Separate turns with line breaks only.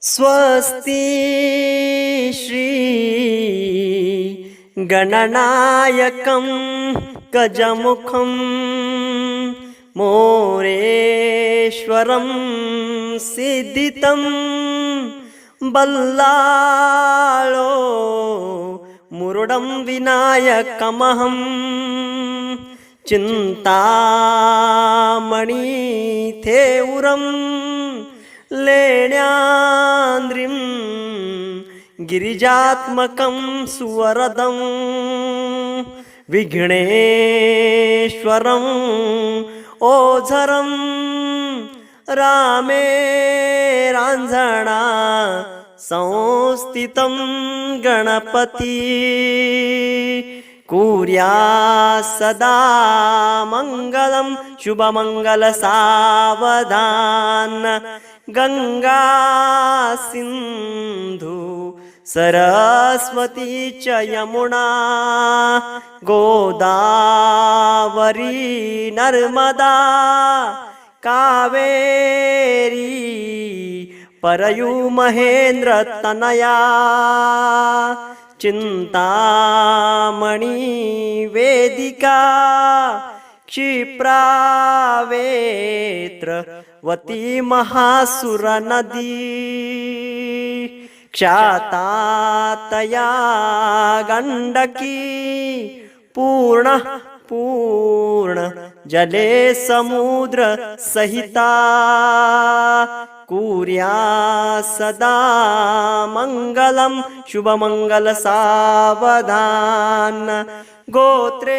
स्वस्ति श्री गणनायकं गजमुखं मोरेश्वरं सिद्धितं बल्लाळो मुरुडं विनायकमहं चिन्तामणिथेउरं लेण्याद्रिं गिरिजात्मकं सुवरदं विघ्नेश्वरं ओझरं रामे रांझणा संस्थितं गणपती कुर्या सदा मंगलं शुभमंगल सावधान गंगा सिंधु सरस्वती च यमुना गोदावरी नर्मदा कावेरी परयू महेंद्र तनया चिंतामणि वेदिका क्षिप्रावेत्रवती महासुर नदी क्षातातया गंडकी पूर्ण जले समुद्र सहिता कुर्या सदा मंगलं शुभमंगल सावधान गोत्रे